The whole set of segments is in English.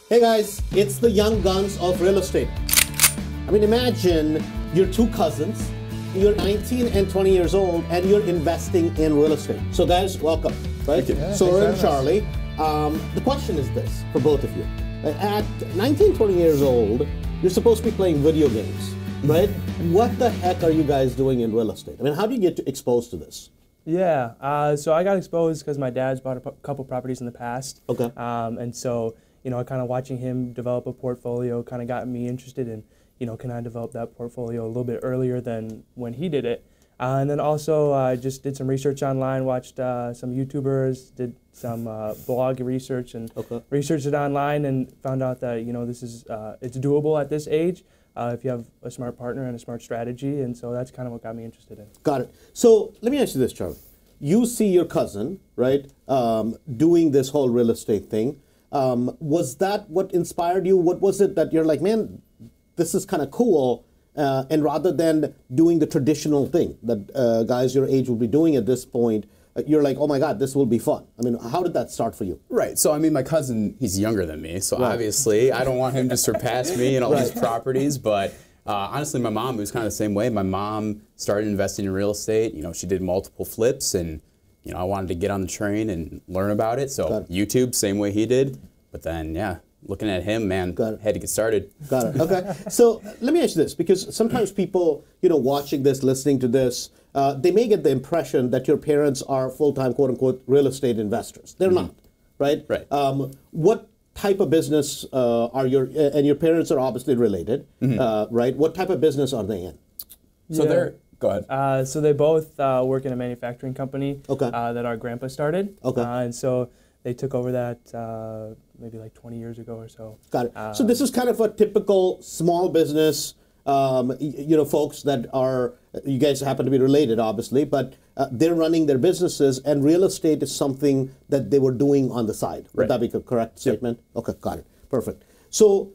Hey guys, it's the young guns of real estate. I mean, imagine you're two cousins, you're 19 and 20 years old, and you're investing in real estate. So guys, welcome, right? Yeah, Soren and Charlie. The question is this, for both of you. At 19, 20 years old, you're supposed to be playing video games, right? What the heck are you guys doing in real estate? I mean, how do you get exposed to this? Yeah, so I got exposed because my dad's bought a couple properties in the past. Okay. And so, you know, kind of watching him develop a portfolio kind of got me interested in, you know, can I develop that portfolio a little bit earlier than when he did it? And then also I just did some research online, watched some YouTubers, did some blog research and researched it online and found out that, you know, this is, it's doable at this age if you have a smart partner and a smart strategy. And so that's kind of what got me interested in. Got it. So let me ask you this, Charlie. You see your cousin, right, doing this whole real estate thing. Was that what inspired you? What was it that you're like, man, this is kind of cool, and rather than doing the traditional thing that guys your age will be doing at this point, you're like, oh my God, this will be fun. I mean, how did that start for you? Right. So, I mean, my cousin, he's younger than me, so obviously I don't want him to surpass me in all these properties, but honestly, my mom was kind of the same way. My mom started investing in real estate. You know, she did multiple flips, and you know, I wanted to get on the train and learn about it. So YouTube, same way he did. But then, yeah, looking at him, man, had to get started. Got it. Okay. So let me ask you this, because sometimes people, you know, watching this, listening to this, they may get the impression that your parents are full-time, quote-unquote, real estate investors. They're not, right? Right. What type of business are and your parents are obviously related, right? What type of business are they in? So they're... Go ahead. So they both work in a manufacturing company that our grandpa started. And so they took over that maybe like 20 years ago or so. Got it. So this is kind of a typical small business, you know, folks that are, you guys happen to be related, obviously, but they're running their businesses, and real estate is something that they were doing on the side. Would that be a correct statement? Okay, got it. Perfect. So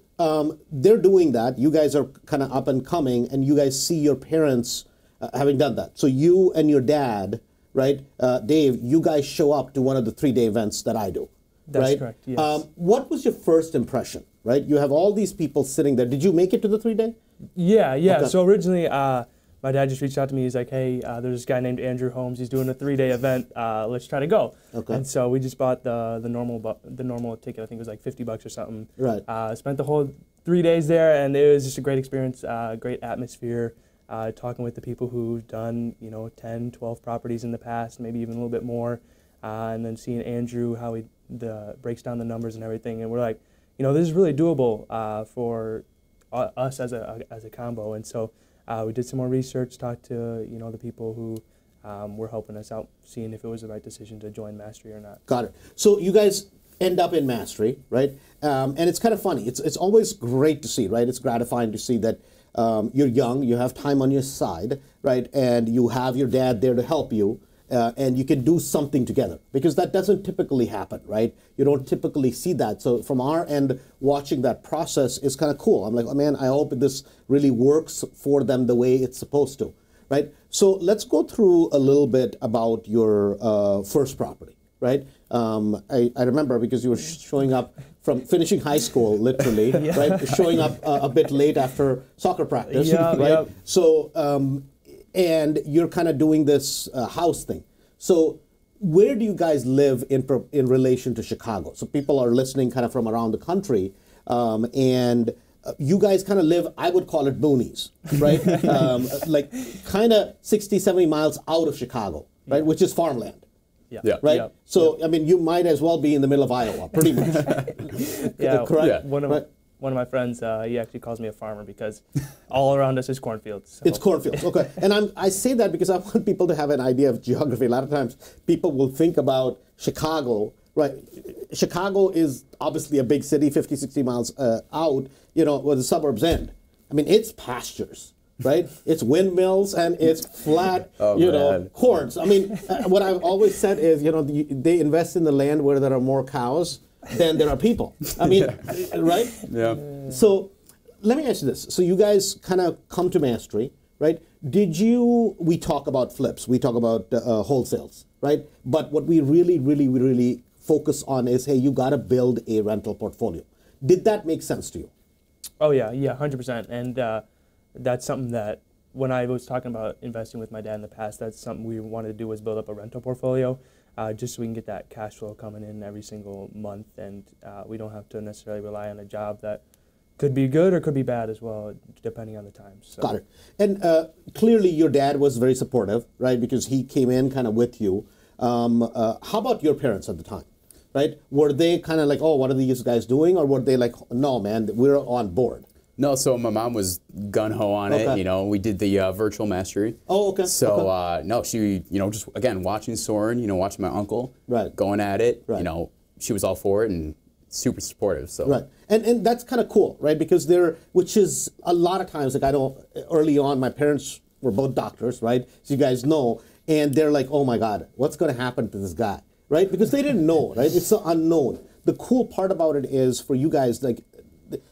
they're doing that. You guys are kind of up and coming, and you guys see your parents having done that. So you and your dad, right, Dave, you guys show up to one of the 3-day events that I do. That's correct, yes. What was your first impression, right? You have all these people sitting there. Did you make it to the 3-day? Yeah. Okay. So originally, my dad just reached out to me. He's like, hey, there's this guy named Andrew Holmes. He's doing a 3-day event. Let's try to go. And so we just bought the normal ticket. I think it was like $50 or something. Right. Spent the whole 3 days there, and it was just a great experience, great atmosphere. Talking with the people who've done, you know, 10, 12 properties in the past, maybe even a little bit more, and then seeing Andrew, how he breaks down the numbers and everything, and we're like, you know, this is really doable for us as a combo, and so we did some more research, talked to, you know, the people who were helping us out, seeing if it was the right decision to join Mastery or not. Got it. So you guys end up in Mastery, right? And it's kind of funny. It's always great to see, right? It's gratifying to see that you're young, you have time on your side, right? And you have your dad there to help you, and you can do something together, because that doesn't typically happen, right? You don't typically see that. So from our end, watching that process is kind of cool. I'm like, oh man, I hope this really works for them the way it's supposed to, right? So let's go through a little bit about your first property, right? I remember, because you were showing up from finishing high school, literally, right? Showing up a bit late after soccer practice, right? So, and you're kind of doing this house thing. So where do you guys live in relation to Chicago? So people are listening kind of from around the country, and you guys kind of live, I would call it boonies, right? Like kind of 60, 70 miles out of Chicago, right? Which is farmland. Right? So, I mean, you might as well be in the middle of Iowa, pretty much. Correct? One of my friends, he actually calls me a farmer, because all around us is cornfields. So. It's cornfields, okay. And I say that because I want people to have an idea of geography. A lot of times people will think about Chicago, right? Chicago is obviously a big city, 50, 60 miles out, you know, where the suburbs end. I mean, it's pastures. Right? It's windmills and it's flat, you know, corns. I mean, what I've always said is, you know, they invest in the land where there are more cows than there are people. I mean, right? Yeah. So let me ask you this. So you guys kind of come to Mastery, right? We talk about flips, we talk about wholesales, right? But what we really focus on is, hey, you got to build a rental portfolio. Did that make sense to you? Oh yeah, 100%. And that's something that when I was talking about investing with my dad in the past, that's something we wanted to do, was build up a rental portfolio, just so we can get that cash flow coming in every single month, and we don't have to necessarily rely on a job that could be good or could be bad as well, depending on the times. So. Got it. And clearly your dad was very supportive, right? Because he came in kind of with you. How about your parents at the time, right? Were they kind of like, oh, what are these guys doing? Or were they like, no, man, we're on board? No, so my mom was gun-ho on it. You know, we did the virtual mastery. Oh, okay. So, no, she, you know, just, again, watching Soren, you know, watching my uncle going at it, you know, she was all for it and super supportive. So right, and that's kind of cool, right? Because which is a lot of times, like early on, my parents were both doctors, right? So you guys know, and they're like, oh my God, what's going to happen to this guy, right? Because they didn't know, right? It's the unknown. The cool part about it is for you guys, like,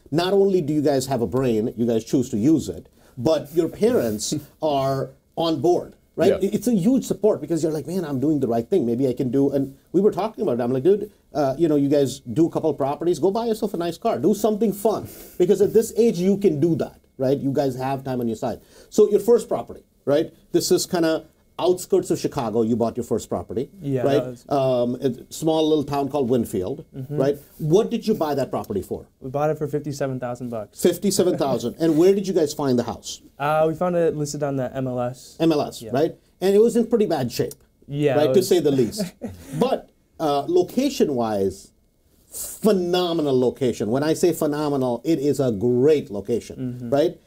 not only do you guys have a brain, you guys choose to use it, but your parents are on board. Right? Yeah. It's a huge support because you're like, man, I'm doing the right thing. Maybe I can do, and we were talking about it. I'm like, dude, you know, you guys do a couple of properties, go buy yourself a nice car, do something fun. Because at this age, you can do that, right? You guys have time on your side. So your first property, right? This is kind of outskirts of Chicago. You bought your first property, right? A small little town called Winfield, right? What did you buy that property for? We bought it for $57,000. $57,000. And where did you guys find the house? We found it listed on the MLS. MLS, right? And it was in pretty bad shape, right, to say the least. But location-wise, phenomenal location. When I say phenomenal, it is a great location, right?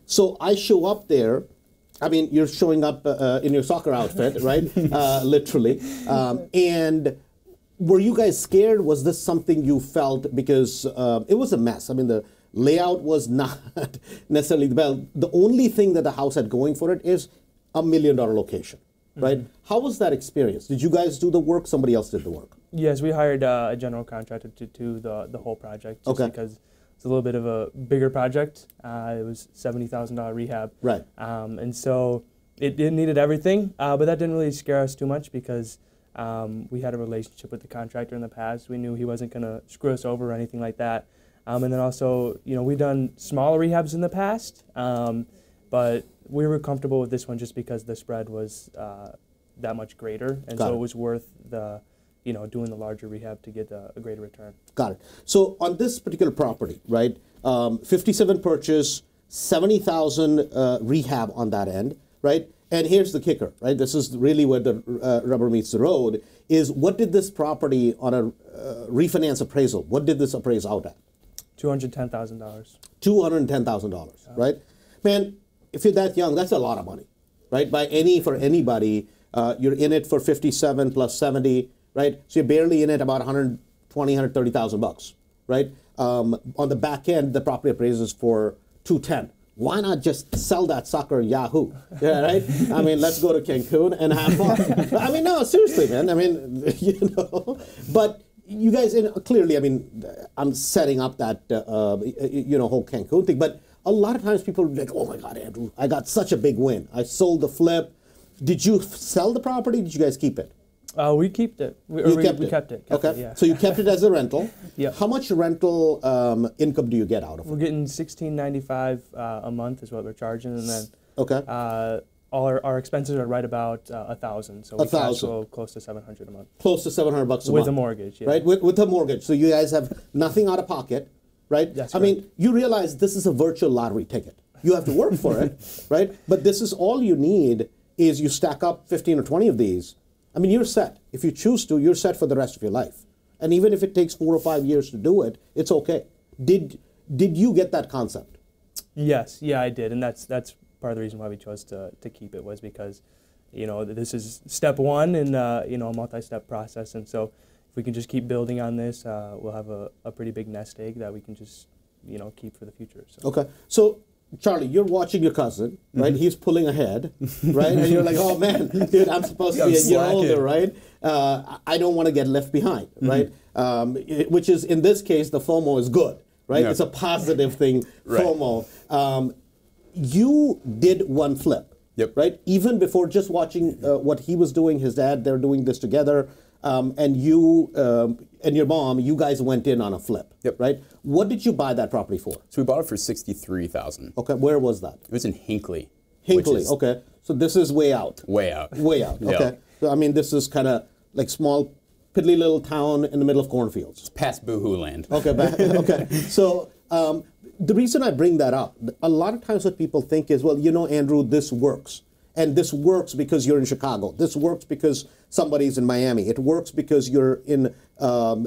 So I show up there. I mean, you're showing up in your soccer outfit, right? Literally. And were you guys scared? Was this something you felt? Because it was a mess. I mean, the layout was not necessarily the best. The only thing that the house had going for it is $1 million location, right? How was that experience? Did you guys do the work? Somebody else did the work? Yes, we hired a general contractor to do the whole project. Just because it's a little bit of a bigger project. It was $70,000 rehab. Right. And so it needed everything, but that didn't really scare us too much because we had a relationship with the contractor in the past. We knew he wasn't going to screw us over or anything like that. And then also, you know, we've done smaller rehabs in the past, but we were comfortable with this one just because the spread was that much greater, and so it was worth the, you know, doing the larger rehab to get a greater return. Got it. So on this particular property, right, 57 purchase, 70,000 rehab on that end, right? And here's the kicker, right? This is really where the rubber meets the road, is what did this property on a refinance appraisal, what did this appraise out at? $210,000. $210,000, right? Man, if you're that young, that's a lot of money, right? For anybody, you're in it for 57 plus 70, right? So you're barely in it about 120, 130,000 bucks, right? On the back end, the property appraises for 210. Why not just sell that sucker Yahoo? Yeah, right? I mean, let's go to Cancun and have fun. I mean, no, seriously, man. I mean, you know, but you guys, clearly, I mean, I'm setting up that, you know, whole Cancun thing, but a lot of times people are like, oh my God, Andrew, I got such a big win. I sold the flip. Did you sell the property? Did you guys keep it? We kept it. We kept it. Okay. Yeah. So you kept it as a rental. Yeah. How much rental income do you get out of it? We're getting $1,695 a month is what we're charging, and then all our expenses are right about $1,000. So we cash flow close to $700 a month. Close to $700 a month with a mortgage. Yeah. Right. With a mortgage. So you guys have nothing out of pocket, right? That's I mean, you realize this is a virtual lottery ticket. You have to work for it, right? But this is all you need is you stack up 15 or 20 of these. I mean, you're set. If you choose to, you're set for the rest of your life. And even if it takes 4 or 5 years to do it, it's okay. Did you get that concept? Yes, yeah, I did, and that's part of the reason why we chose to keep it, was because, you know, this is step one in you know, a multi-step process, and so if we can just keep building on this, we'll have a pretty big nest egg that we can just, you know, keep for the future. So. Okay, so. Charlie, you're watching your cousin, right? He's pulling ahead, right? And you're like, oh man, dude, I'm supposed to be a year older, right? I don't want to get left behind, right? Which is, in this case, the FOMO is good, right? It's a positive thing, FOMO. You did one flip, right? Even before just watching what he was doing, his dad, they're doing this together. And you and your mom, you guys went in on a flip, Yep. right? What did you buy that property for? So we bought it for $63,000. Okay, where was that? It was in Hinckley. Hinckley, okay. So this is way out. Way out. Way out, okay. Yeah. So, I mean, this is kind of like small, piddly little town in the middle of cornfields. Past Boohoo Land. Okay, okay. So the reason I bring that up, a lot of times what people think is, well, you know, Andrew, this works. And this works because you're in Chicago. This works because somebody's in Miami. It works because you're in,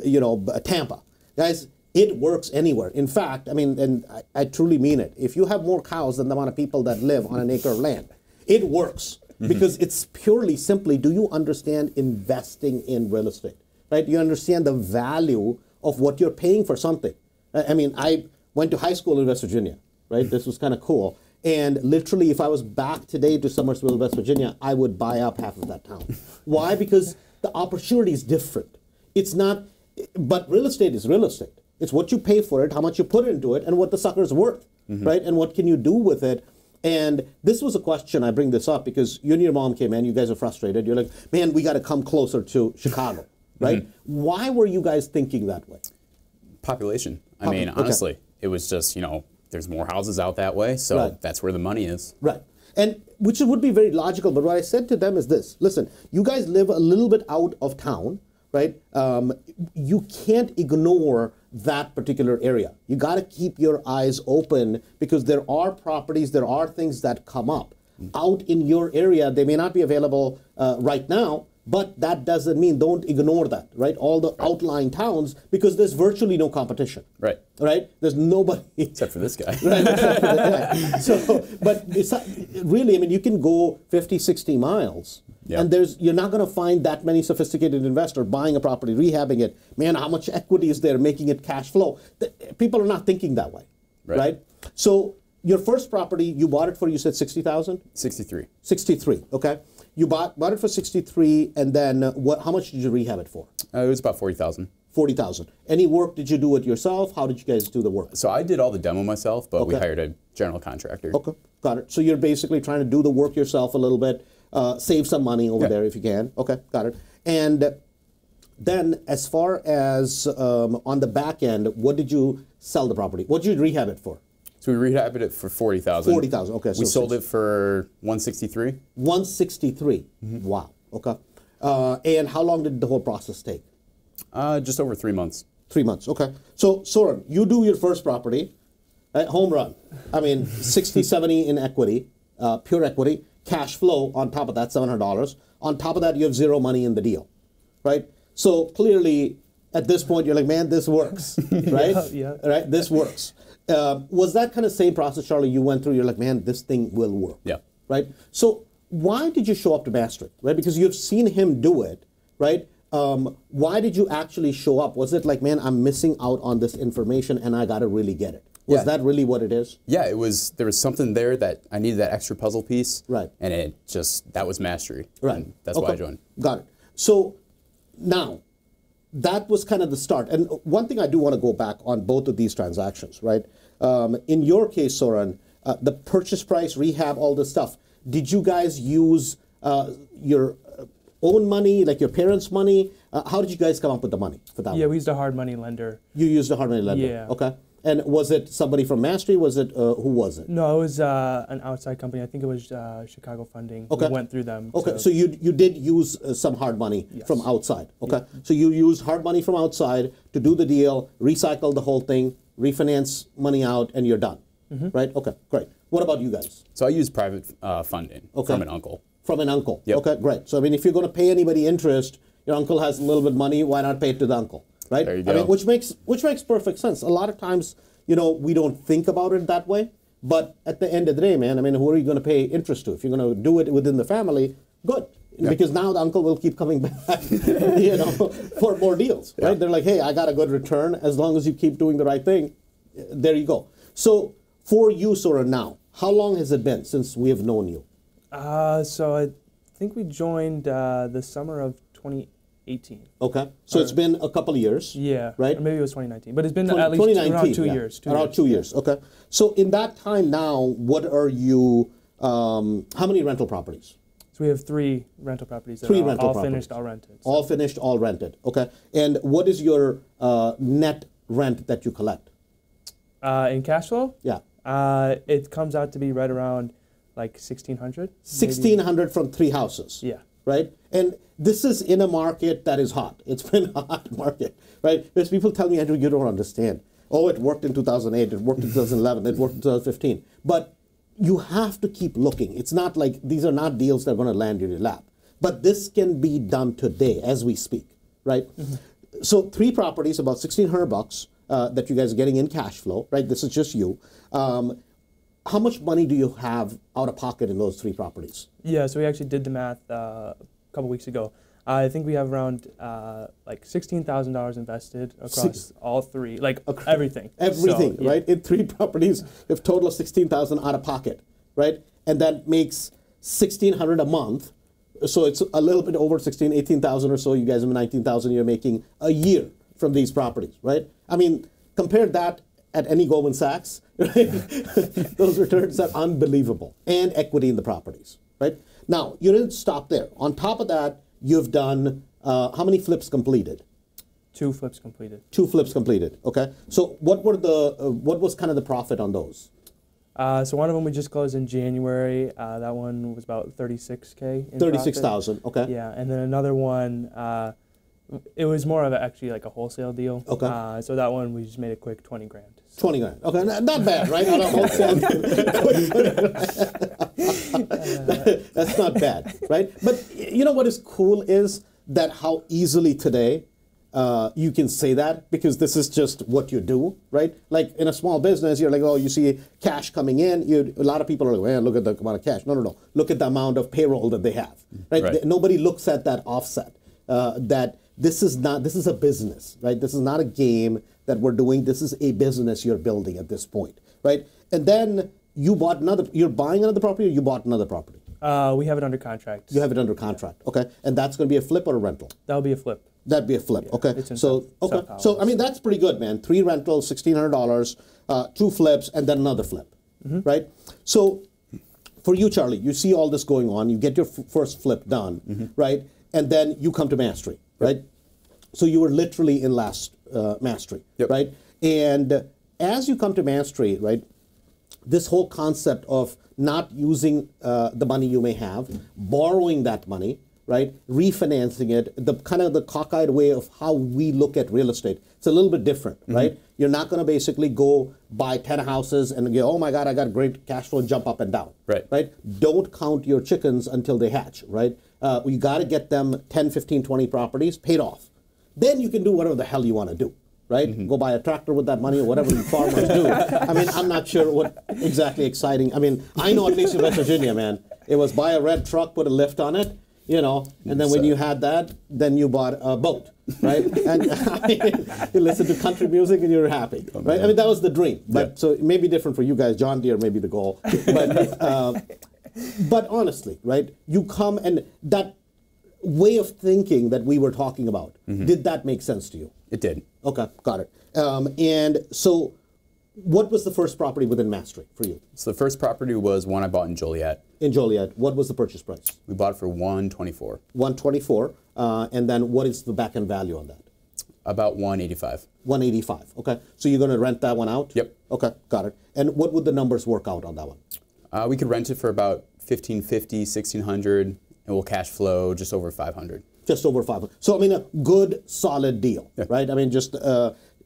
you know, Tampa. Guys, it works anywhere. In fact, I mean, and I truly mean it. If you have more cows than the amount of people that live on an acre of land, it works. Because it's purely simply, do you understand investing in real estate? Right? You understand the value of what you're paying for something. I mean, I went to high school in West Virginia, right? This was kind of cool. And literally, if I was back today to Summersville, West Virginia, I would buy up half of that town. Why? Because the opportunity is different. It's not, but real estate is real estate. It's what you pay for it, how much you put into it, and what the sucker's worth, right? And what can you do with it? And this was a question, I bring this up because you and your mom came in, you guys are frustrated. You're like, man, we got to come closer to Chicago, right? Why were you guys thinking that way? Population. I mean, honestly, it was just, you know, there's more houses out that way, so that's where the money is. Right. And which would be very logical, but what I said to them is this. Listen, you guys live a little bit out of town, right? You can't ignore that particular area. You got to keep your eyes open because there are properties, there are things that come up out in your area. They may not be available right now, but that doesn't mean don't ignore that, right? All the outlying towns, because there's virtually no competition. Right. Right? There's nobody. Except for this guy. Right, except for the guy. So, but it's not, really, I mean, you can go 50, 60 miles, and you're not going to find that many sophisticated investors buying a property, rehabbing it. Man, how much equity is there, making it cash flow? People are not thinking that way, right? So your first property, you bought it for, you said 60,000? 63. 63, okay. You bought it for 63, and then how much did you rehab it for? It was about 40,000. 40,000. Any work, did you do it yourself? How did you guys do the work? So I did all the demo myself, but we hired a general contractor. Okay, got it. So you're basically trying to do the work yourself a little bit, save some money over there if you can. Okay, got it. And then as far as on the back end, what did you sell the property? What did you rehab it for? So we rehabbed it for 40,000. 40,000, okay. We sold it for 163. 163, wow, okay. And how long did the whole process take? Just over 3 months. 3 months, okay. So Soren, you do your first property, right? Home run. I mean, 60, 70 in equity, pure equity, cash flow on top of that, $700. On top of that, you have zero money in the deal, right? So clearly, at this point, you're like, man, this works, right? Right, this works. Was that kind of same process, Charlie, you went through? You're like, man, this thing will work, right? So why did you show up to Maastricht, right? Because you've seen him do it, right? Why did you actually show up? Was it like, man, I'm missing out on this information and I got to really get it? Was that really what it is? Yeah, it was. There was something there that I needed, that extra puzzle piece. Right. And it just, that was mastery. Right. And that's why I joined. Got it. So now, that was kind of the start. And one thing I do want to go back on both of these transactions, right? In your case, Soren, the purchase price, rehab, all this stuff, did you guys use your own money, like your parents' money? How did you guys come up with the money for that one? Yeah, we used a hard money lender. You used a hard money lender? Yeah. Okay. And was it somebody from Mastery? Was it, who was it? No, it was an outside company. I think it was Chicago Funding. Okay. We went through them. Okay, so you did use some hard money from outside. Okay, so you used hard money from outside to do the deal, recycle the whole thing, refinance money out, and you're done. Right? Okay, great. What about you guys? So I used private funding from an uncle. From an uncle. Yep. Okay, great. So I mean, if you're going to pay anybody interest, your uncle has a little bit of money. Why not pay it to the uncle? Right? There you go. I mean, which makes perfect sense. A lot of times, you know, we don't think about it that way. But at the end of the day, man, I mean, who are you going to pay interest to? If you're going to do it within the family, good. Because now the uncle will keep coming back, you know, for more deals, right? They're like, hey, I got a good return. As long as you keep doing the right thing, there you go. So for you, Soren, now, how long has it been since we have known you? So I think we joined the summer of 2018. Okay, so it's been a couple of years. Yeah, right. Or maybe it was 2019, but it's been at least around 2 years. Around 2 years. Okay. So in that time now, what are you? How many rental properties? So So we have 3 rental properties that Three are rental all properties. finished, all rented. So. All finished, all rented. Okay. And what is your net rent that you collect? In cash flow? Yeah. It comes out to be right around like 1,600. 1,600 from 3 houses. Yeah. Right? And this is in a market that is hot. It's been a hot market, right? Because people tell me, Andrew, you don't understand. Oh, it worked in 2008, it worked in 2011, it worked in 2015. But you have to keep looking. It's not like these are not deals that are going to land in your lap. But this can be done today as we speak, right? So 3 properties, about $1,600 that you guys are getting in cash flow, right? This is just you. How much money do you have out of pocket in those 3 properties? Yeah, so we actually did the math a couple weeks ago. I think we have around like $16,000 invested across all 3, like everything. Everything, so, yeah. right? In 3 properties, you have total of $16,000 out of pocket, right? And that makes $1,600 a month. So it's a little bit over 18,000 or so. You guys have 19,000 you're making a year from these properties, right? I mean, compare that at any Goldman Sachs, right? Those returns are unbelievable. And equity in the properties, right? Now, you didn't stop there. On top of that, you've done, how many flips completed? 2 flips completed. 2 flips completed, okay. So what were the, what was kind of the profit on those? So one of them we just closed in January. That one was about $36K. 36,000, okay. Yeah, and then another one, it was more of actually like a wholesale deal. Okay. So that one we just made a quick 20 grand. So. 20 grand, okay, not bad, right? On a wholesale deal. That's not bad, right? But you know what is cool is that how easily today you can say that because this is just what you do, right? Like in a small business, you're like, oh, you see cash coming in. A lot of people are like, man, look at the amount of cash. No. Look at the amount of payroll that they have, right? Nobody looks at that offset. That this is a business, right? This is not a game that we're doing. This is a business you're building at this point, right? And then you're buying another property or you bought another property? We have it under contract. You have it under contract, okay. And that's going to be a flip or a rental? That'll be a flip. That'd be a flip, Yeah, okay. So I mean, that's pretty good, man. 3 rentals, $1,600, 2 flips, and then another flip, right? So for you, Charlie, you see all this going on. You get your first flip done, right? And then you come to mastery, right? So you were literally in last mastery, right? And as you come to mastery, right, this whole concept of not using the money you may have, borrowing that money, right, refinancing it, the kind of the cockeyed way of how we look at real estate. It's a little bit different, right? You're not going to basically go buy 10 houses and go, oh my God, I got great cash flow, jump up and down, right? Don't count your chickens until they hatch, right? You got to get them 10, 15, 20 properties paid off. Then you can do whatever the hell you want to do, right? Go buy a tractor with that money or whatever you farmers do. I mean, I'm not sure what exactly exciting. I mean, I know at least in West Virginia, man, it was buy a red truck, put a lift on it, you know, and then when you had that, then you bought a boat, right? And I mean, you listen to country music and you're happy, right? I mean, that was the dream. But so it may be different for you guys. John Deere may be the goal. But honestly, right, you come and that way of thinking that we were talking about, did that make sense to you? It did. Okay, got it. And so what was the first property within Mastery for you? So the first property was one I bought in Joliet. In Joliet. What was the purchase price? We bought it for $124. $124. And then what is the back end value on that? About $185. $185. Okay. So you're going to rent that one out? Yep. Okay, got it. And what would the numbers work out on that one? We could rent it for about $1,550, $1,600, and we'll cash flow just over $500. Just over 500. So I mean, a good, solid deal, right? I mean, just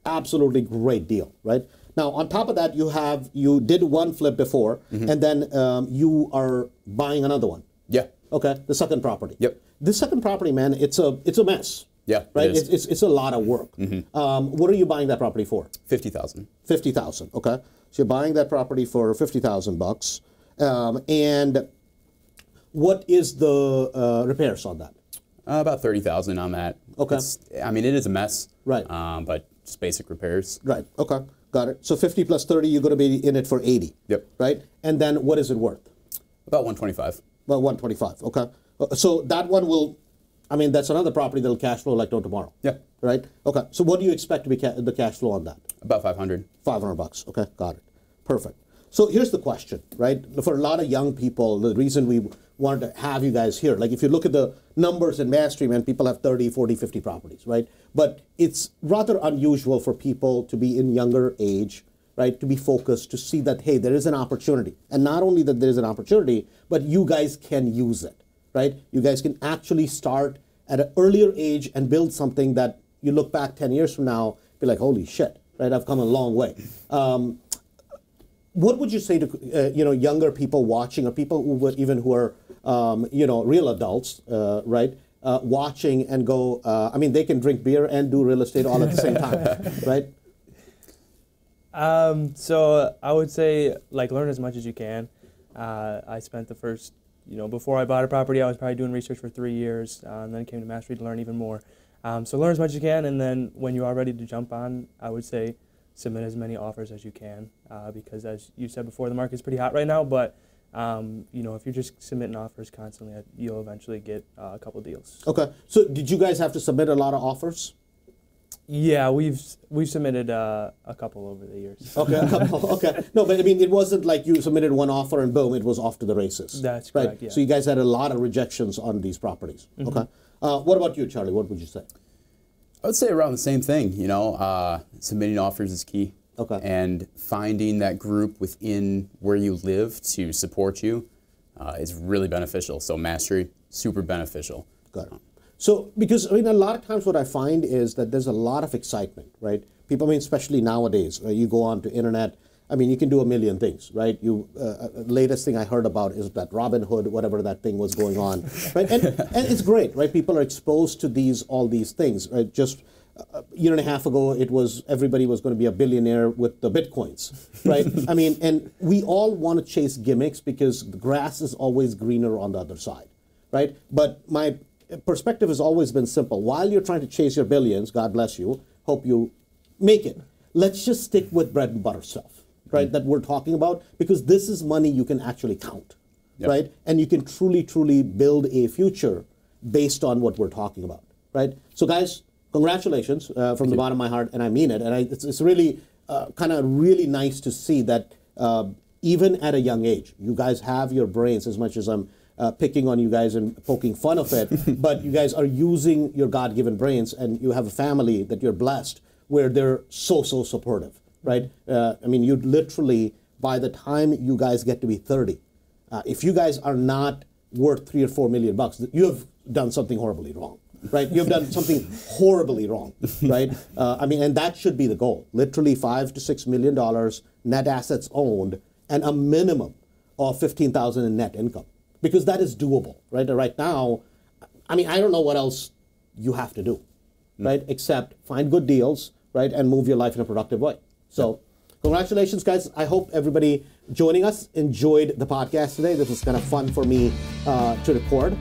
absolutely great deal, right? Now, on top of that, you did one flip before, and then you are buying another one. Yeah. Okay, the second property. Yep. This second property, man, it's a mess. Yeah. Right. It is. It's a lot of work. What are you buying that property for? $50,000. $50,000. Okay, so you're buying that property for $50,000 and what is the repairs on that? About $30,000 on that. Okay. I mean, it is a mess. Right. But just basic repairs. Right. Okay. Got it. So 50 plus 30, you're going to be in it for 80. Yep. Right. And then what is it worth? About $125. About $125. Okay. So that one will, I mean, that's another property that'll cash flow like no tomorrow. Yeah. Right. Okay. So what do you expect to be the cash flow on that? About $500. $500. Okay. Got it. Perfect. So here's the question, right? For a lot of young people, the reason we wanted to have you guys here, like if you look at the numbers in Mastery, man, people have 30, 40, 50 properties, right? But it's rather unusual for people to be in younger age, right, to be focused, to see that, hey, there is an opportunity. And not only that there is an opportunity, but you guys can use it, right? You guys can actually start at an earlier age and build something that you look back 10 years from now, be like, holy shit, right, I've come a long way. What would you say to younger people watching, or people who are real adults, right, watching and go? I mean, they can drink beer and do real estate all at the same time, right? So I would say, like, learn as much as you can. I spent the first, before I bought a property, I was probably doing research for 3 years, and then came to Mastery to learn even more. So learn as much as you can, and then when you are ready to jump on, I would say submit as many offers as you can, because as you said before, the market's pretty hot right now, but if you're just submitting offers constantly, you'll eventually get a couple deals. Okay, so did you guys have to submit a lot of offers? Yeah, we've submitted a couple over the years. Okay, a couple, okay. No, but I mean, it wasn't like you submitted one offer and boom, it was off to the races. That's right? correct, yeah. So you guys had a lot of rejections on these properties. Mm-hmm. Okay. What about you, Charlie? What would you say? I would say around the same thing. Submitting offers is key. Okay. And finding that group within where you live to support you is really beneficial. So Mastery, super beneficial. Got it. So, because, I mean, a lot of times what I find is that there's a lot of excitement, right? People, I mean, especially nowadays, you go on to internet, I mean, you can do a million things, right? Latest thing I heard about is that Robinhood, whatever that thing was going on, right? And it's great, right? People are exposed to all these things, right? Just a year and a half ago, everybody was going to be a billionaire with the Bitcoins, right? I mean, and we all want to chase gimmicks because the grass is always greener on the other side, right? But my perspective has always been simple. While you're trying to chase your billions, God bless you, hope you make it, let's just stick with bread and butter stuff, right, that we're talking about, because this is money you can actually count, yep. Right? And you can truly, truly build a future based on what we're talking about, right? So guys, congratulations from the bottom of my heart, and I mean it. And it's really kind of really nice to see that even at a young age, you guys have your brains, as much as I'm picking on you guys and poking fun of it, but you guys are using your God-given brains, and you have a family that you're blessed where they're so supportive, right? I mean, you literally, by the time you guys get to be 30, if you guys are not worth $3 or $4 million, you have done something horribly wrong, right? You've done something horribly wrong, right? I mean, and that should be the goal. Literally $5 to $6 million net assets owned, and a minimum of $15,000 in net income, because that is doable, right? Right now, I mean, I don't know what else you have to do, right? Except find good deals, right, and move your life in a productive way. So, congratulations, guys. I hope everybody joining us enjoyed the podcast today. This was kind of fun for me to record.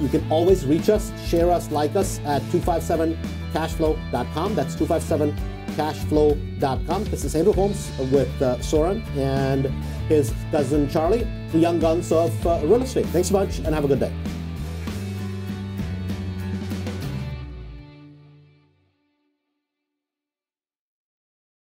You can always reach us, share us, like us at 257cashflow.com. That's 257cashflow.com. This is Andrew Holmes with Soren and his cousin Charlie, the young guns of real estate. Thanks so much, and have a good day.